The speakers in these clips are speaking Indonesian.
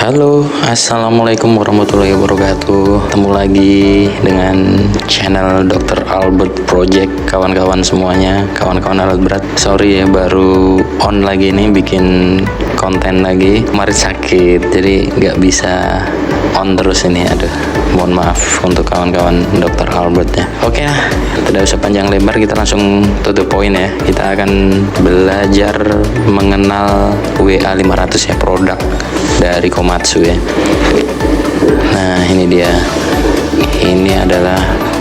Halo, assalamualaikum warahmatullahi wabarakatuh. Ketemu lagi dengan channel Dr. Albert Project, kawan-kawan semuanya, kawan-kawan alat berat. Sorry ya, baru on lagi nih, bikin konten lagi. Kemarin sakit, jadi nggak bisa on terus ini. Aduh, mohon maaf untuk kawan-kawan Dr. Albert ya. Oke, tidak usah panjang lebar, kita langsung to the point ya. Kita akan belajar mengenal WA500 ya, produk dari Komatsu ya. Nah, ini dia. Ini adalah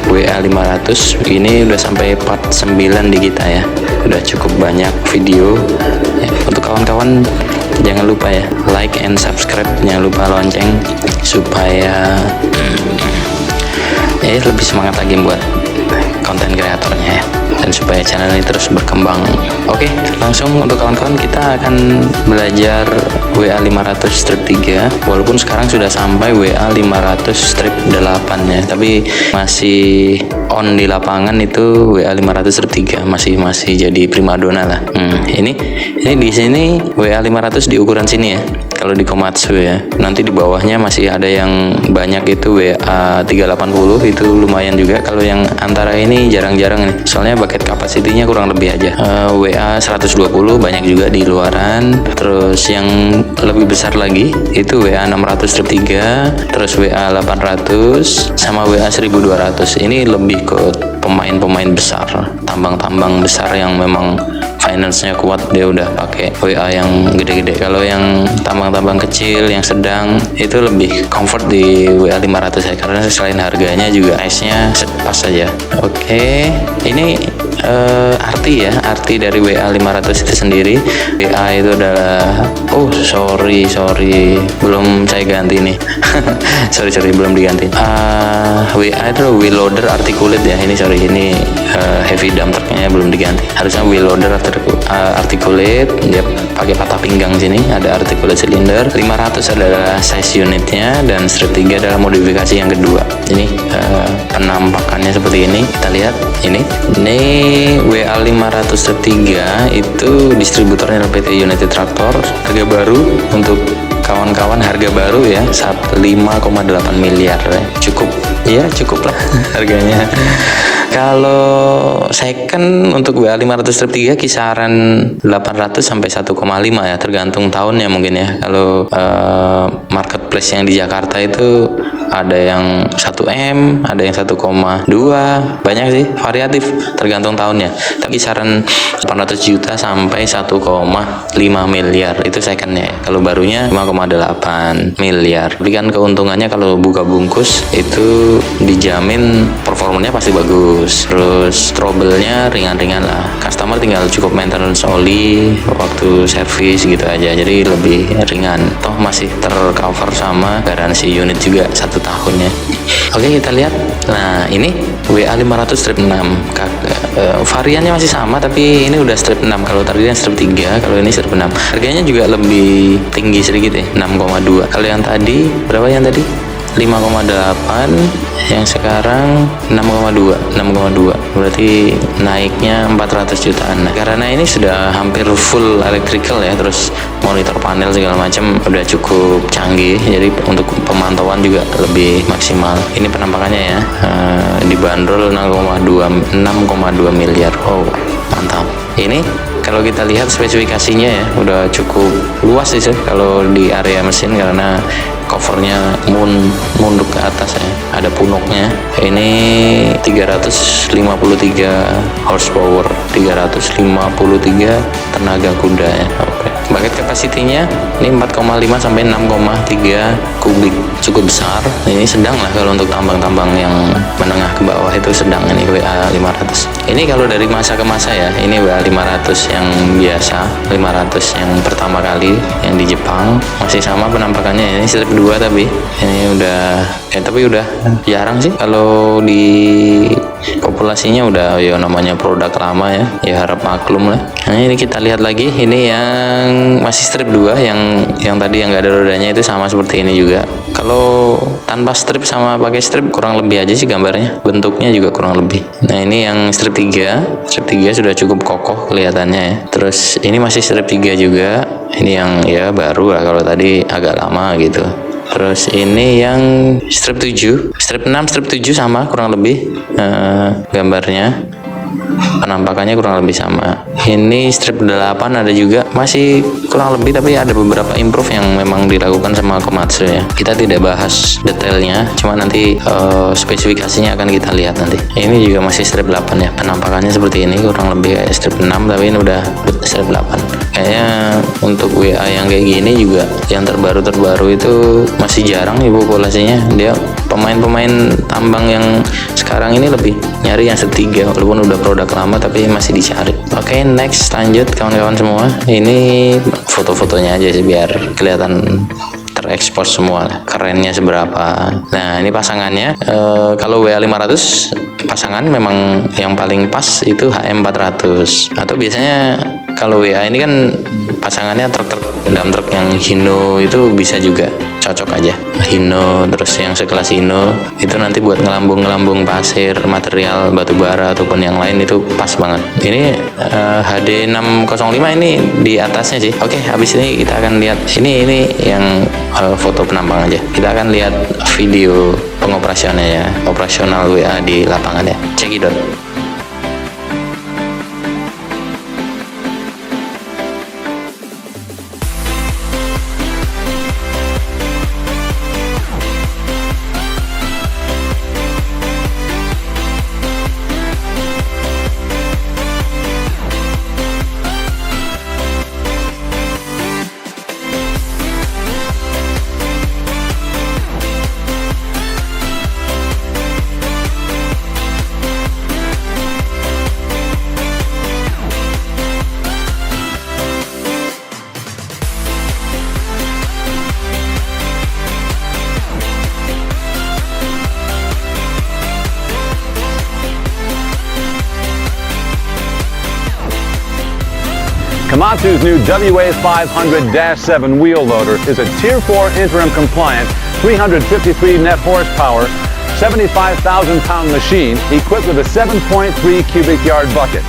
WA500. Ini udah sampai part 9 di kita ya. Udah cukup banyak video ya. Untuk kawan-kawan jangan lupa ya, like and subscribe, jangan lupa lonceng supaya lebih semangat lagi buat konten kreatornya ya, dan supaya channel ini terus berkembang. Oke, langsung untuk kawan-kawan kita akan belajar WA500 strip 3, walaupun sekarang sudah sampai WA500 strip 8 ya, tapi masih on di lapangan itu WA500 strip 3 masih jadi primadona lah. Ini di sini WA500 di ukuran sini ya. Kalau di Komatsu ya, nanti di bawahnya masih ada yang banyak itu WA380, itu lumayan juga. Kalau yang antara ini jarang-jarang nih, soalnya bucket capacity-nya kurang lebih aja. WA120 banyak juga di luaran. Terus yang lebih besar lagi itu WA600 strip 3, terus WA800 sama WA1200. Ini lebih ke pemain-pemain besar, tambang-tambang besar yang memang finance-nya kuat, dia udah pakai WA yang gede-gede. Kalau yang tambang-tambang kecil, yang sedang, itu lebih comfort di WA500 ya, karena selain harganya juga ice-nya pas saja. Oke, ini arti dari WA500 itu sendiri. WA itu adalah sorry belum saya ganti nih. sorry belum diganti. WA itu wheel loader articulate ya. Ini heavy dump trucknya belum diganti, harusnya wheel loader articulate. Dia pakai patah pinggang sini, ada articulate cylinder. 500 adalah size unitnya, dan strip 3 adalah modifikasi yang kedua. Ini penampakannya seperti ini. Kita lihat ini WA500 strip 3 itu distributornya PT United Tractor. Harga baru untuk kawan-kawan, harga baru ya, 5,8 miliar ya. Cukup lah harganya. Kalau second untuk WA500 strip 3 kisaran 800 sampai 1,5 ya, tergantung tahunnya mungkin ya. Kalau marketplace yang di Jakarta itu ada yang 1M, ada yang 1,2, banyak sih, variatif tergantung tahunnya. Tapi kisaran 800 juta sampai 1,5 miliar itu secondnya. Kalau barunya 5,8 miliar. Tapi kan keuntungannya kalau buka bungkus itu dijamin performanya pasti bagus. Terus trouble-nya ringan-ringan lah. Customer tinggal cukup maintenance oli waktu service gitu aja. Jadi lebih ringan. Toh masih tercover sama garansi unit juga 1 tahunnya. Oke, kita lihat. Nah, ini WA500 strip 6. Variannya masih sama, tapi ini udah strip 6. Kalau tadi yang strip 3, kalau ini strip 6. Harganya juga lebih tinggi sedikit ya, 6,2. Kalau yang tadi, berapa yang tadi? 5,8, yang sekarang 6,2. Berarti naiknya 400 jutaan. Nah, karena ini sudah hampir full electrical ya, terus monitor panel segala macam udah cukup canggih, jadi untuk pemantauan juga lebih maksimal. Ini penampakannya ya, dibanderol 6,2 miliar. Oh, mantap. Ini kalau kita lihat spesifikasinya ya, udah cukup luas sih kalau di area mesin, karena covernya munduk ke atas ya, ada punuknya. Ini 353 horsepower, 353 tenaga kuda ya. Oke. Bucket capacity-nya ini 4,5 sampai 6,3 kubik, cukup besar. Ini sedang lah kalau untuk tambang-tambang yang menengah ke bawah, itu sedang ini WA500. Ini kalau dari masa ke masa ya, ini WA500 yang biasa, 500 yang pertama kali yang di Jepang masih sama penampakannya. Ini strip 2 tapi ini udah jarang sih kalau di populasinya, udah ya namanya produk lama ya harap maklum lah. Nah, ini kita lihat lagi, ini yang masih strip 2, yang tadi yang nggak ada rodanya itu sama seperti ini juga. Kalau tanpa strip sama pakai strip kurang lebih aja sih gambarnya, bentuknya juga kurang lebih. Nah, ini yang strip 3 sudah cukup kokoh kelihatannya ya. Terus ini masih strip 3 juga, Ini yang ya baru lah, kalau tadi agak lama gitu. Terus ini yang strip 7, strip 6, strip 7 sama kurang lebih gambarnya, penampakannya kurang lebih sama. Ini strip 8 ada juga, masih kurang lebih, tapi ada beberapa improve yang memang dilakukan sama Komatsu ya. Kita tidak bahas detailnya, cuma nanti spesifikasinya akan kita lihat nanti. Ini juga masih strip 8 ya, penampakannya seperti ini, kurang lebih kayak strip 6, tapi ini udah strip 8. Kayaknya untuk WA yang kayak gini juga, yang terbaru itu masih jarang nih populasinya. Dia pemain-pemain tambang yang sekarang ini lebih nyari yang setiga, walaupun udah produk lama tapi masih dicari. Oke, next, lanjut kawan-kawan semua. Ini foto-fotonya aja sih biar kelihatan terekspos semua lah, kerennya seberapa. Nah, ini pasangannya. Kalau WA500 pasangan memang yang paling pas itu HM400, atau biasanya kalau WA ini kan pasangannya truk-truk, dump truck yang Hino itu bisa juga, cocok aja. Hino, terus yang sekelas Hino itu nanti buat ngelambung pasir, material batu bara ataupun yang lain itu pas banget. Ini HD605 ini di atasnya sih. Oke, habis ini kita akan lihat ini yang foto penambang aja. Kita akan lihat video pengoperasionalnya, operasional WA di lapangan ya. Cekidot. Komatsu's new WA500-7 wheel loader is a Tier 4 interim compliant 353 net horsepower, 75,000-pound machine equipped with a 7.3 cubic yard bucket.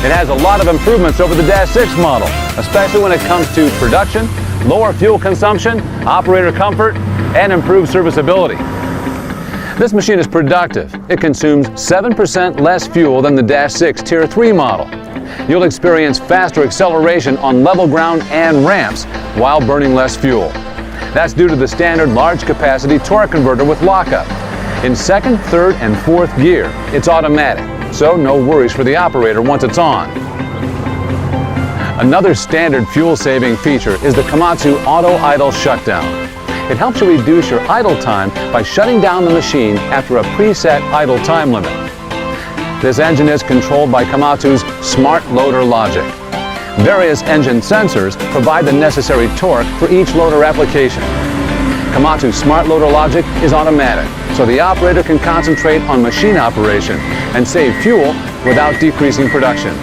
It has a lot of improvements over the Dash 6 model, especially when it comes to production, lower fuel consumption, operator comfort, and improved serviceability. This machine is productive. It consumes 7% less fuel than the Dash 6 Tier 3 model. You'll experience faster acceleration on level ground and ramps while burning less fuel. That's due to the standard large capacity torque converter with lockup. In second, third, and fourth gear, it's automatic, so no worries for the operator once it's on. Another standard fuel-saving feature is the Komatsu Auto Idle Shutdown. It helps you reduce your idle time by shutting down the machine after a preset idle time limit. This engine is controlled by Komatsu's Smart Loader Logic. Various engine sensors provide the necessary torque for each loader application. Komatsu's Smart Loader Logic is automatic, so the operator can concentrate on machine operation and save fuel without decreasing production.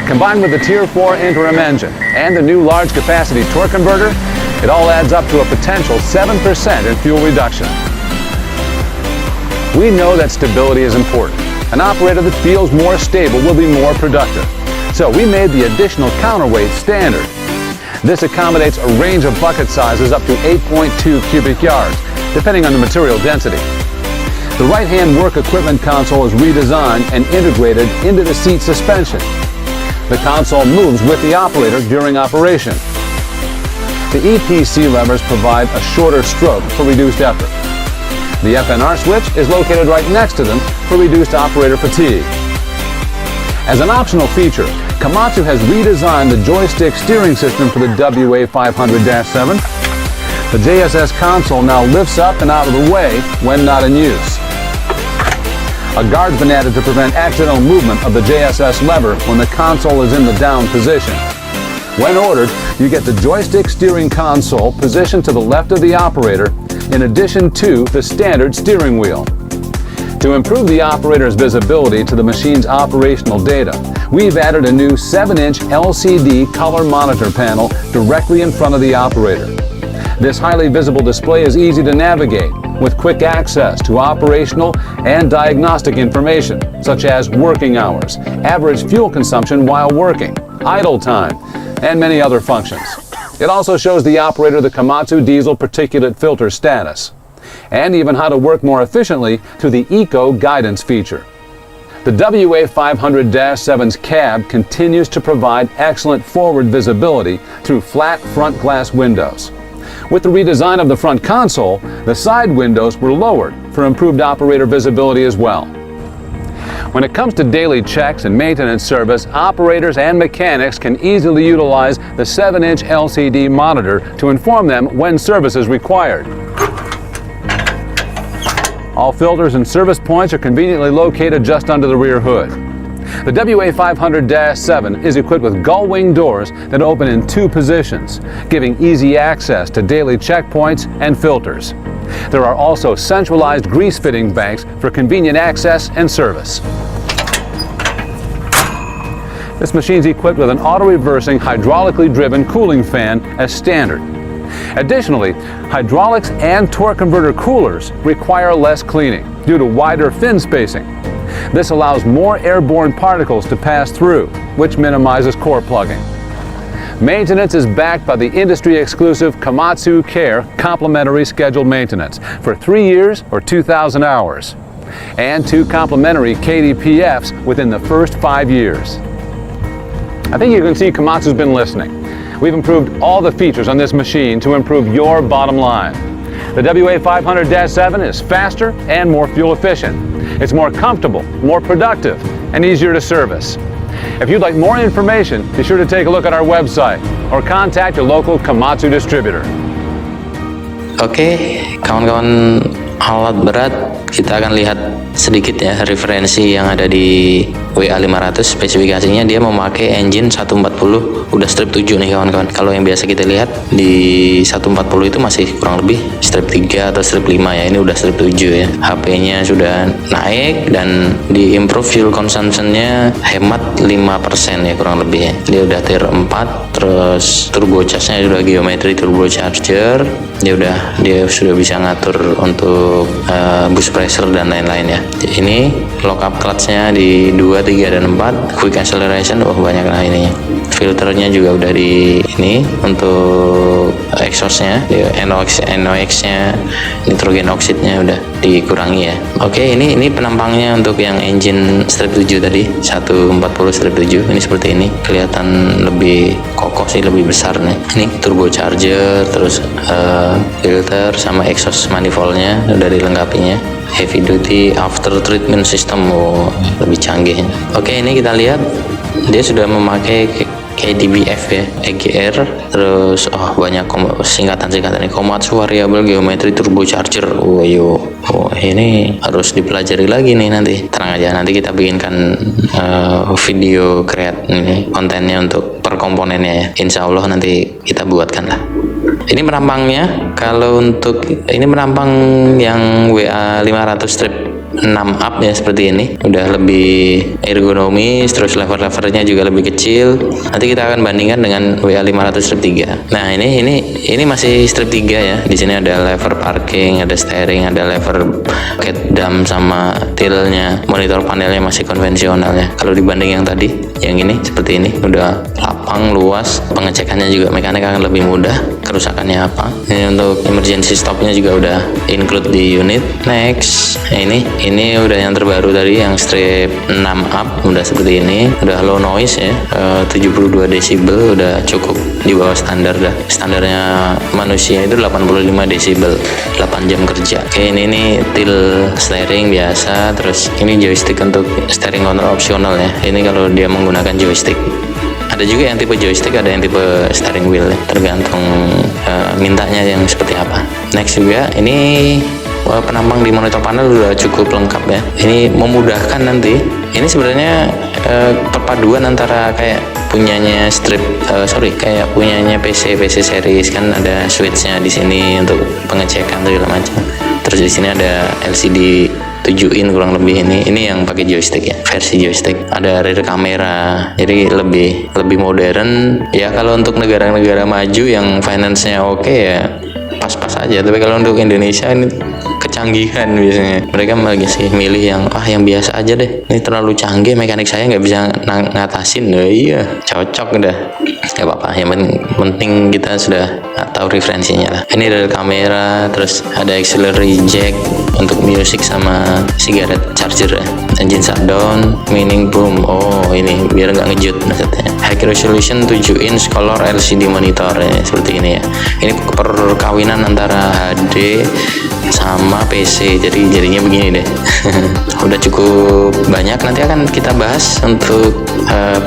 Combined with the Tier 4 interim engine and the new large capacity torque converter, it all adds up to a potential 7% in fuel reduction. We know that stability is important. An operator that feels more stable will be more productive. So we made the additional counterweight standard. This accommodates a range of bucket sizes up to 8.2 cubic yards, depending on the material density. The right-hand work equipment console is redesigned and integrated into the seat suspension. The console moves with the operator during operation. The EPC levers provide a shorter stroke for reduced effort. The FNR switch is located right next to them for reduced operator fatigue. As an optional feature, Komatsu has redesigned the joystick steering system for the WA500-7. The JSS console now lifts up and out of the way when not in use. A guard's been added to prevent accidental movement of the JSS lever when the console is in the down position. When ordered, you get the joystick steering console positioned to the left of the operator in addition to the standard steering wheel. To improve the operator's visibility to the machine's operational data, we've added a new 7-inch LCD color monitor panel directly in front of the operator. This highly visible display is easy to navigate with quick access to operational and diagnostic information such as working hours, average fuel consumption while working, idle time, and many other functions. It also shows the operator the Komatsu diesel particulate filter status, and even how to work more efficiently through the Eco Guidance feature. The WA500-7's cab continues to provide excellent forward visibility through flat front glass windows. With the redesign of the front console, the side windows were lowered for improved operator visibility as well. When it comes to daily checks and maintenance service, operators and mechanics can easily utilize the 7-inch LCD monitor to inform them when service is required. All filters and service points are conveniently located just under the rear hood. The WA500-7 is equipped with gull-wing doors that open in 2 positions, giving easy access to daily checkpoints and filters. There are also centralized grease fitting banks for convenient access and service. This machine is equipped with an auto-reversing hydraulically driven cooling fan as standard. Additionally, hydraulics and torque converter coolers require less cleaning due to wider fin spacing. This allows more airborne particles to pass through, which minimizes core plugging. Maintenance is backed by the industry-exclusive Komatsu Care complimentary scheduled maintenance for 3 years or 2,000 hours, and 2 complimentary KDPFs within the first 5 years. I think you can see Komatsu's been listening. We've improved all the features on this machine to improve your bottom line. The WA500-7 is faster and more fuel efficient. It's more comfortable, more productive, and easier to service. If you'd like more information, be sure to take a look at our website or contact your local Komatsu distributor. Oke, kawan-kawan alat berat, kita akan lihat sedikit ya referensi yang ada di WA500. Spesifikasinya dia memakai engine 140 udah strip 7 nih kawan-kawan. Kalau yang biasa kita lihat di 140 itu masih kurang lebih strip 3 atau strip 5 ya. Ini udah strip 7 ya. HP-nya sudah naik dan di improve fuel consumption-nya hemat 5% ya kurang lebih ya. Dia udah tier 4, terus turbo charge-nya sudah geometry turbo charger. Dia sudah bisa ngatur untuk boost pressure dan lain-lain ya. Ini lock up clutch-nya di 2, 3, dan 4. Quick acceleration, banyak lah ininya. Filternya juga udah di ini untuk exhaust-nya, NOx-nya, nitrogen oxide-nya udah dikurangi ya. Oke, ini penampangnya untuk yang engine strip 7 tadi, 140 strip 7. Ini seperti ini, kelihatan lebih kokoh sih, lebih besar nih. Ini turbo charger, terus filter sama exhaust manifoldnya udah dilengkapinya. Heavy duty after treatment system, lebih canggih. Oke, ini kita lihat dia sudah memakai KDBF ya, EGR, terus banyak singkatan-singkatan ini, Komatsu Variable Geometry Turbo Charger. Ini harus dipelajari lagi nih nanti. Tenang aja, nanti kita bikinkan video ini kontennya untuk per komponennya ya. Insya Allah nanti kita buatkan lah. Ini merampangnya, kalau untuk ini merampang yang WA500 strip 6 up ya, seperti ini udah lebih ergonomis, terus lever-levernya juga lebih kecil. Nanti kita akan bandingkan dengan WA500 strip 3. Nah, ini masih strip 3 ya. Di sini ada lever parking, ada steering, ada lever pocket dump sama tilnya. Monitor panelnya masih konvensional ya. Kalau dibanding yang tadi, yang ini seperti ini udah lapang, luas. Pengecekannya juga mekanik akan lebih mudah. Kerusakannya apa? Ini untuk emergency stopnya juga udah include di unit. Next, ini udah yang terbaru tadi, yang strip 6 up udah seperti ini, udah low noise ya, 72 desibel, udah cukup di bawah standar dah. Standarnya manusia itu 85 desibel, 8 jam kerja. Oke, ini til steering biasa, terus ini joystick untuk steering control optional ya. Ini kalau dia menggunakan joystick. Ada juga yang tipe joystick, ada yang tipe steering wheel ya, tergantung mintanya yang seperti apa. Next juga ini penampang di monitor panel udah cukup lengkap ya. Ini memudahkan nanti. Ini sebenarnya perpaduan antara kayak punyanya kayak punyanya PC series kan, ada switchnya di sini untuk pengecekan segala macam. Terus di sini ada LCD 7 in kurang lebih, ini yang pakai joystick ya, versi joystick. Ada rear kamera, jadi lebih modern ya. Kalau untuk negara-negara maju yang finance-nya oke ya pas-pas aja, tapi kalau untuk Indonesia ini kecanggihan biasanya. Mereka masih milih yang biasa aja deh. Ini terlalu canggih, mekanik saya nggak bisa ngatasin. Nah, iya, cocok udah. Gak apa-apa, yang penting kita sudah tahu referensinya lah. Ini ada kamera, terus ada auxiliary jack untuk music sama cigarette charger ya. Engine shutdown, meaning boom. Oh, ini biar nggak ngejut maksudnya. High resolution 7 inch color LCD monitor ya, seperti ini ya. Ini perkawinan antara HD sama PC, jadi jadinya begini deh. Udah cukup banyak, nanti akan kita bahas untuk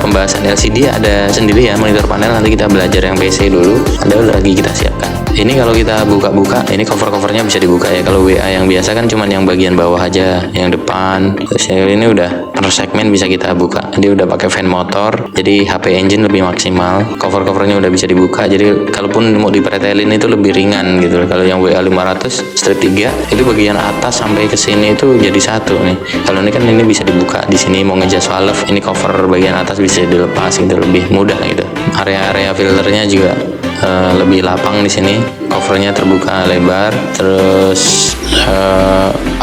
pembahasan LCD ada sendiri ya, monitor panel. Nanti kita belajar yang PC dulu, ada lagi kita siapkan. Ini kalau kita buka-buka, ini cover-covernya bisa dibuka ya. Kalau WA yang biasa kan cuman yang bagian bawah aja, yang depan. Terus ini udah per segmen bisa kita buka. Dia udah pakai fan motor, jadi HP engine lebih maksimal. Cover-covernya udah bisa dibuka, jadi kalaupun mau dipretelin itu lebih ringan gitu. Kalau yang WA 500 strip 3 itu bagian atas sampai ke sini itu jadi satu nih. Kalau ini kan ini bisa dibuka di sini, mau ngejas valve, ini cover bagian atas bisa dilepas gitu, lebih mudah gitu. Area-area filternya juga lebih lapang di sini, covernya terbuka lebar. Terus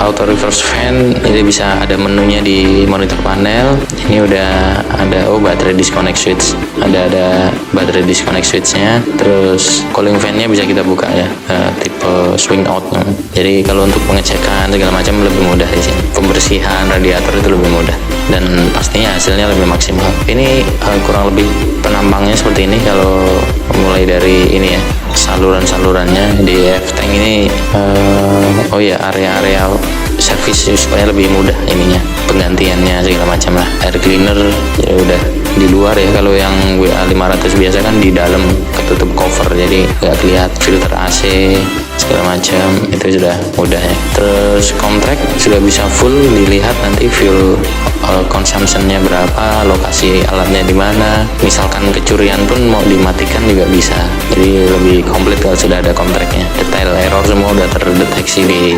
auto reverse fan, ini bisa ada menunya di monitor panel. Ini udah ada baterai disconnect switch, ada baterai disconnect switchnya. Terus cooling fan-nya bisa kita buka ya, tipe swing out. Jadi kalau untuk pengecekan segala macam lebih mudah di sini. Pembersihan radiator itu lebih mudah dan pastinya hasilnya lebih maksimal. Ini kurang lebih penampangnya seperti ini. Kalau mulai dari ini ya, saluran-salurannya di F-Tank ini area-area servis supaya lebih mudah ininya, penggantiannya segala macam lah. Air cleaner ya udah di luar ya. Kalau yang WA 500 biasa kan di dalam ketutup cover, jadi nggak kelihatan. Filter AC segala macam itu sudah mudah ya. Terus contract sudah bisa full dilihat, nanti fuel consumption-nya berapa, lokasi alatnya di mana. Misalkan kecurian pun mau dimatikan juga bisa. Jadi lebih komplit kalau sudah ada kontraknya. Detail error semua udah terdeteksi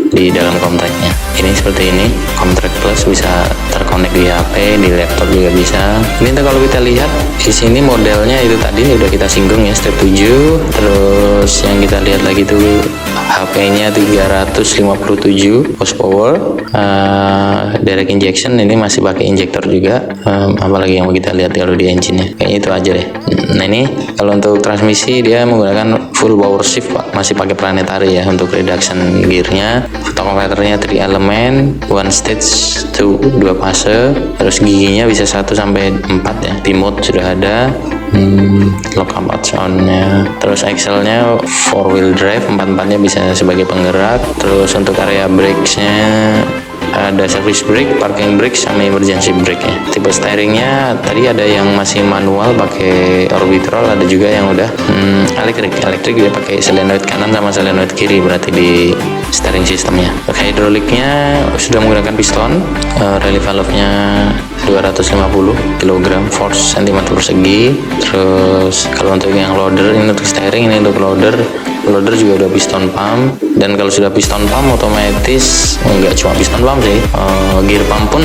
di dalam kontraknya. Ini seperti ini, kontrak plus bisa terkonek di HP, di laptop juga bisa. Ini kalau kita lihat di sini modelnya itu tadi udah kita singgung ya, step 7. Terus yang kita lihat lagi tuh HP-nya 357 horsepower, direct injection. Ini masih pakai injektor juga. Apalagi yang kita lihat kalau di engine-nya, kayaknya itu aja deh. Nah ini kalau untuk transmisi dia menggunakan full power shift Pak, masih pakai planetary ya untuk reduction gearnya. Fotokonverternya 3 element, 1 stage to 2 fase. Terus giginya bisa 1 sampai 4 ya. Remote sudah ada. Lockout soundnya. Terus axle-nya 4 wheel drive, 4-4-nya bisa sebagai penggerak. Terus untuk area brakes-nya ada service brake, parking brake, sama emergency brake ya. Tipe steeringnya tadi ada yang masih manual pakai orbitrol, ada juga yang udah elektrik dia pakai solenoid kanan sama solenoid kiri, berarti di steering sistemnya. Hidroliknya sudah menggunakan piston, relief valve-nya 250 kg force cm persegi. Terus kalau untuk yang loader, ini untuk steering, ini untuk loader juga udah piston pump. Dan kalau sudah piston pump otomatis nggak cuma piston pump sih, gear pump pun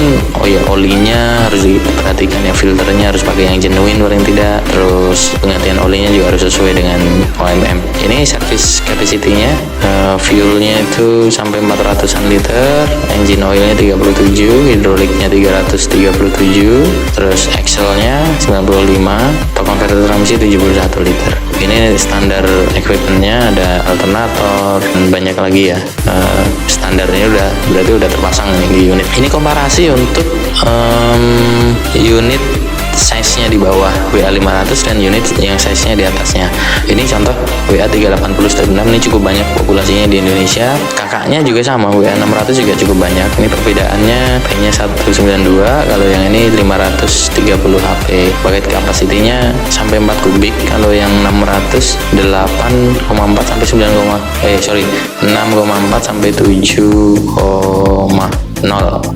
olinya harus diperhatikan ya, filternya harus pakai yang genuine paling tidak. Terus penggantian olinya juga harus sesuai dengan OMM. Ini service capacity-nya, fuelnya itu sampai 400-an liter, engine oilnya 37, hidroliknya 337, terus axle-nya 95, torque converter transmisi 71 liter. Ini standar equipment-nya, ada alternator dan banyak lagi ya. Standarnya berarti udah terpasang nih di unit. Ini komparasi untuk unit size-nya di bawah WA 500 dan unit yang size-nya di atasnya. Ini contoh WA 380/6, ini cukup banyak populasinya di Indonesia. Kakaknya juga sama, WA 600 juga cukup banyak. Ini perbedaannya P-nya 192, kalau yang ini 530 HP. Bucket capacity-nya sampai 4 kubik. Kalau yang 600 8,4 sampai 6,4 sampai 7,0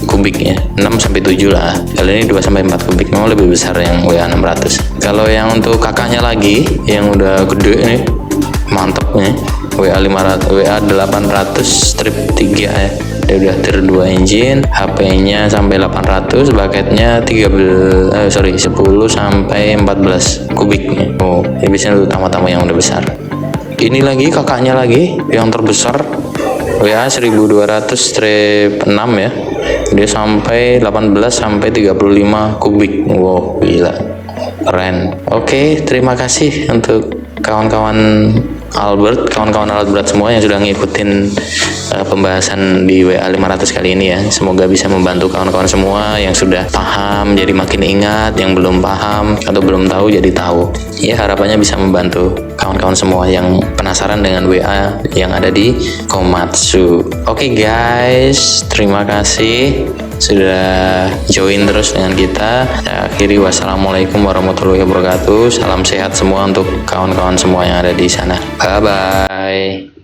kubik ya, 6 sampai 7 lah. Kalau ini 2 sampai 4 kubik, memang lebih besar yang WA 600. Kalau yang untuk kakaknya lagi yang udah gede nih, mantep nih, WA 800 strip 3 ya. Dia udah tier 2 engine, HP-nya sampai 800, bucketnya 10 sampai 14 kubik nih. Oh, ini biasanya untuk tamu-tamu yang udah besar. Ini lagi kakaknya lagi yang terbesar WA 1200/6 ya. Dia sampai 18 sampai 35 kubik. Wow, gila. Keren. Oke, terima kasih untuk kawan-kawan Albert semua yang sudah ngikutin pembahasan di WA 500 kali ini ya. Semoga bisa membantu kawan-kawan semua yang sudah paham jadi makin ingat, yang belum paham atau belum tahu jadi tahu. Ya, harapannya bisa membantu kawan-kawan semua yang penasaran dengan WA yang ada di Komatsu. Oke guys, terima kasih sudah join terus dengan kita. Saya akhiri, wassalamualaikum warahmatullahi wabarakatuh. Salam sehat semua untuk kawan-kawan semua yang ada di sana. Bye bye.